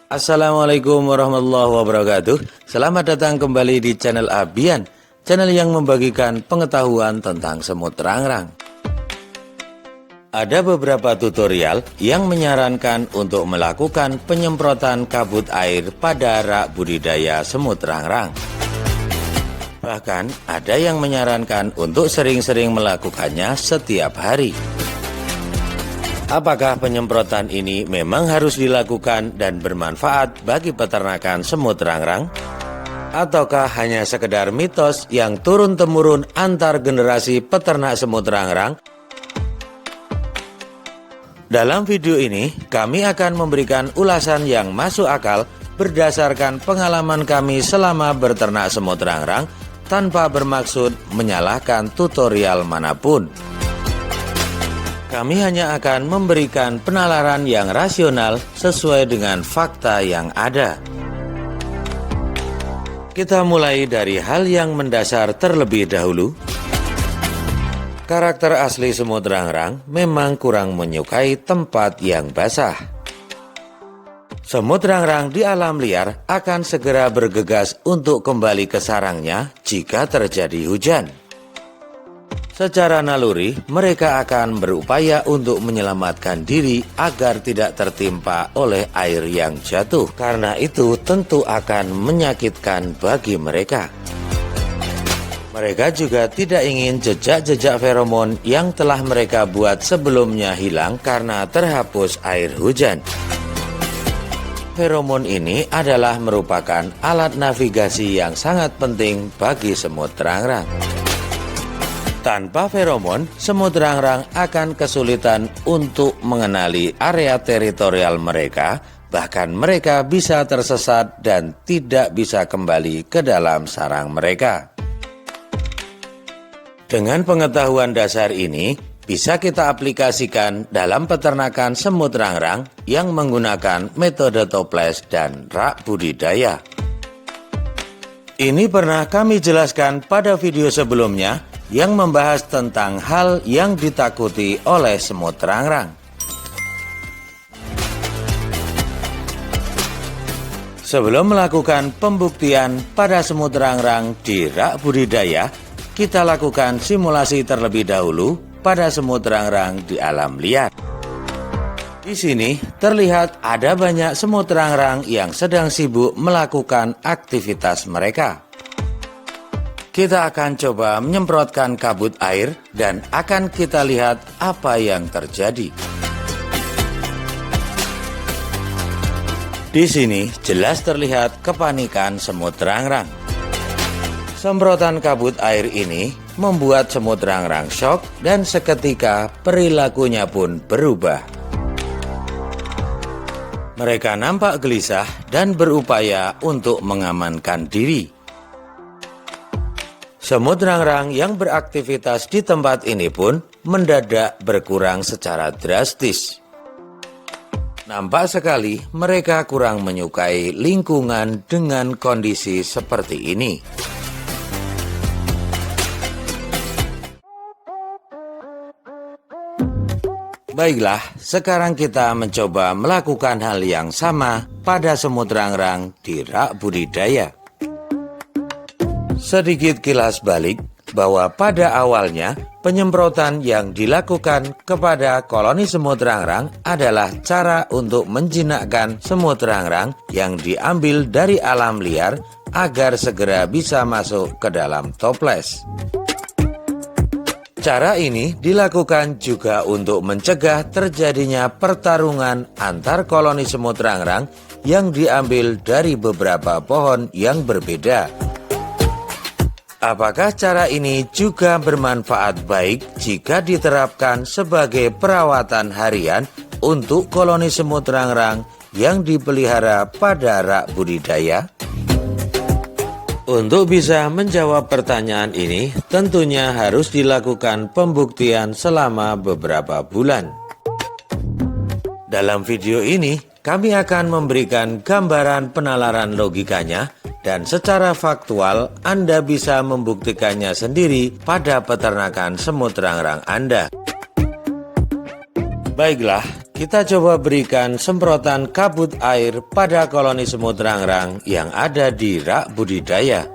Assalamualaikum warahmatullahi wabarakatuh. Selamat datang kembali di channel Abian, channel yang membagikan pengetahuan tentang semut rangrang. Ada beberapa tutorial yang menyarankan untuk melakukan penyemprotan kabut air pada rak budidaya semut rangrang. Bahkan ada yang menyarankan untuk sering-sering melakukannya setiap hari. Apakah penyemprotan ini memang harus dilakukan dan bermanfaat bagi peternakan semut rangrang? Ataukah hanya sekedar mitos yang turun-temurun antar generasi peternak semut rangrang? Dalam video ini, kami akan memberikan ulasan yang masuk akal berdasarkan pengalaman kami selama berternak semut rangrang tanpa bermaksud menyalahkan tutorial manapun. Kami hanya akan memberikan penalaran yang rasional sesuai dengan fakta yang ada. Kita mulai dari hal yang mendasar terlebih dahulu. Karakter asli semut rangrang memang kurang menyukai tempat yang basah. Semut rangrang di alam liar akan segera bergegas untuk kembali ke sarangnya jika terjadi hujan. Secara naluri, mereka akan berupaya untuk menyelamatkan diri agar tidak tertimpa oleh air yang jatuh. Karena itu tentu akan menyakitkan bagi mereka. Mereka juga tidak ingin jejak-jejak feromon yang telah mereka buat sebelumnya hilang karena terhapus air hujan. Feromon ini adalah merupakan alat navigasi yang sangat penting bagi semut rangrang. Tanpa feromon, semut rangrang akan kesulitan untuk mengenali area teritorial mereka, bahkan mereka bisa tersesat dan tidak bisa kembali ke dalam sarang mereka. Dengan pengetahuan dasar ini, bisa kita aplikasikan dalam peternakan semut rangrang yang menggunakan metode toples dan rak budidaya. Ini pernah kami jelaskan pada video sebelumnya yang membahas tentang hal yang ditakuti oleh semut rangrang. Sebelum melakukan pembuktian pada semut rangrang di rak budidaya, kita lakukan simulasi terlebih dahulu pada semut rangrang di alam liar. Di sini terlihat ada banyak semut rangrang yang sedang sibuk melakukan aktivitas mereka. Kita akan coba menyemprotkan kabut air dan akan kita lihat apa yang terjadi. Di sini jelas terlihat kepanikan semut rangrang. Semprotan kabut air ini membuat semut rangrang syok dan seketika perilakunya pun berubah. Mereka nampak gelisah dan berupaya untuk mengamankan diri. Semut rangrang yang beraktivitas di tempat ini pun mendadak berkurang secara drastis. Nampak sekali mereka kurang menyukai lingkungan dengan kondisi seperti ini. Baiklah, sekarang kita mencoba melakukan hal yang sama pada semut rangrang di rak budidaya. Sedikit kilas balik bahwa pada awalnya penyemprotan yang dilakukan kepada koloni semut rangrang adalah cara untuk menjinakkan semut rangrang yang diambil dari alam liar agar segera bisa masuk ke dalam toples. Cara ini dilakukan juga untuk mencegah terjadinya pertarungan antar koloni semut rangrang yang diambil dari beberapa pohon yang berbeda. Apakah cara ini juga bermanfaat baik jika diterapkan sebagai perawatan harian untuk koloni semut rangrang yang dipelihara pada rak budidaya? Untuk bisa menjawab pertanyaan ini, tentunya harus dilakukan pembuktian selama beberapa bulan. Dalam video ini, kami akan memberikan gambaran penalaran logikanya dan secara faktual Anda bisa membuktikannya sendiri pada peternakan semut rangrang Anda. Baiklah, Kita coba berikan semprotan kabut air pada koloni semut rangrang yang ada di rak budidaya.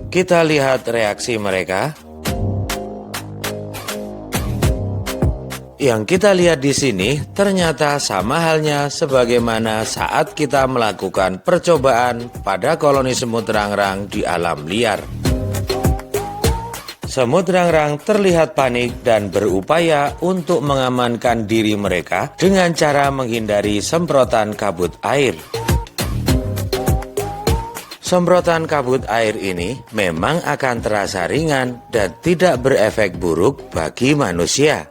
Kita lihat reaksi mereka. Yang kita lihat di sini ternyata sama halnya sebagaimana saat kita melakukan percobaan pada koloni semut rangrang di alam liar. Semut rangrang terlihat panik dan berupaya untuk mengamankan diri mereka dengan cara menghindari semprotan kabut air. Semprotan kabut air ini memang akan terasa ringan dan tidak berefek buruk bagi manusia.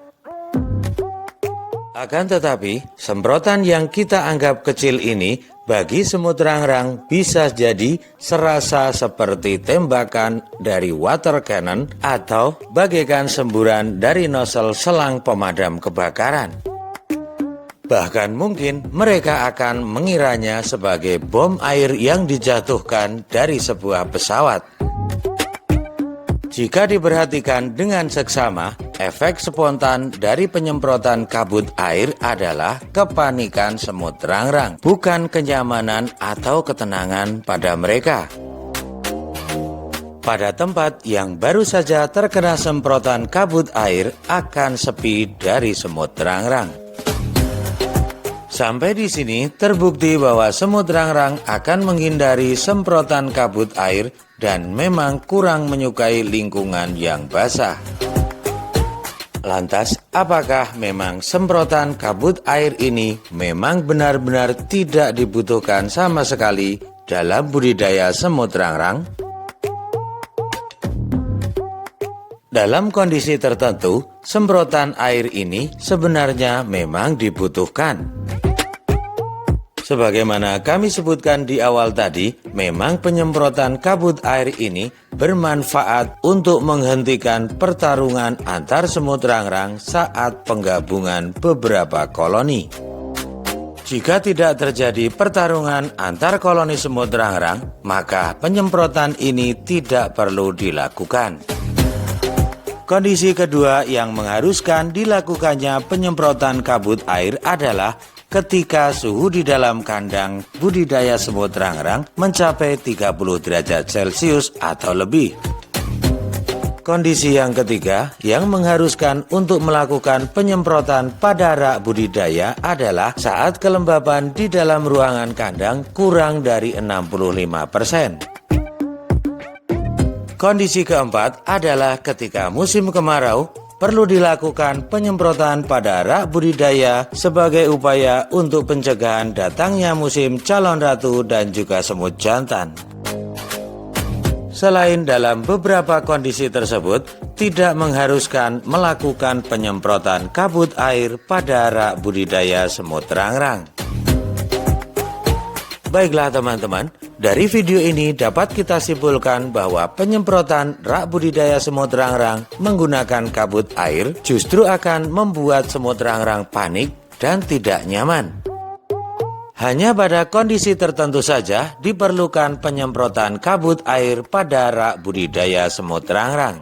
Akan tetapi, semprotan yang kita anggap kecil ini bagi semut rangrang bisa jadi serasa seperti tembakan dari water cannon atau bagaikan semburan dari nozzle selang pemadam kebakaran. Bahkan mungkin mereka akan mengiranya sebagai bom air yang dijatuhkan dari sebuah pesawat. Jika diperhatikan dengan seksama, efek spontan dari penyemprotan kabut air adalah kepanikan semut rangrang, bukan kenyamanan atau ketenangan pada mereka. Pada tempat yang baru saja terkena semprotan kabut air akan sepi dari semut rangrang. Sampai di sini terbukti bahwa semut rangrang akan menghindari semprotan kabut air dan memang kurang menyukai lingkungan yang basah. Lantas, apakah memang semprotan kabut air ini memang benar-benar tidak dibutuhkan sama sekali dalam budidaya semut rangrang? Dalam kondisi tertentu, semprotan air ini sebenarnya memang dibutuhkan. Sebagaimana kami sebutkan di awal tadi, memang penyemprotan kabut air ini bermanfaat untuk menghentikan pertarungan antar semut rangrang saat penggabungan beberapa koloni. Jika tidak terjadi pertarungan antar koloni semut rangrang, maka penyemprotan ini tidak perlu dilakukan. Kondisi kedua yang mengharuskan dilakukannya penyemprotan kabut air adalah ketika suhu di dalam kandang budidaya semut rangrang mencapai 30 derajat Celcius atau lebih. Kondisi yang ketiga yang mengharuskan untuk melakukan penyemprotan pada rak budidaya adalah saat kelembaban di dalam ruangan kandang kurang dari 65%. Kondisi keempat adalah ketika musim kemarau, perlu dilakukan penyemprotan pada rak budidaya sebagai upaya untuk pencegahan datangnya musim calon ratu dan juga semut jantan. Selain dalam beberapa kondisi tersebut, tidak mengharuskan melakukan penyemprotan kabut air pada rak budidaya semut rangrang. Baiklah teman-teman, dari video ini dapat kita simpulkan bahwa penyemprotan rak budidaya semut rangrang menggunakan kabut air justru akan membuat semut rangrang panik dan tidak nyaman. Hanya pada kondisi tertentu saja diperlukan penyemprotan kabut air pada rak budidaya semut rangrang.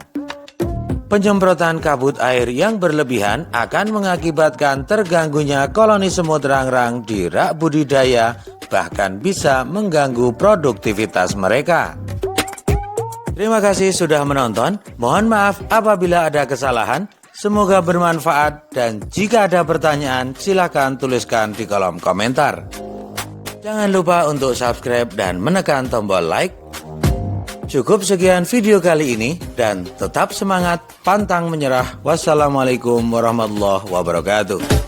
Penyemprotan kabut air yang berlebihan akan mengakibatkan terganggunya koloni semut rangrang di rak budidaya, bahkan bisa mengganggu produktivitas mereka. Terima kasih sudah menonton. Mohon maaf apabila ada kesalahan. Semoga bermanfaat dan jika ada pertanyaan silakan tuliskan di kolom komentar. Jangan lupa untuk subscribe dan menekan tombol like. Cukup sekian video kali ini dan tetap semangat, pantang menyerah. Wassalamualaikum warahmatullahi wabarakatuh.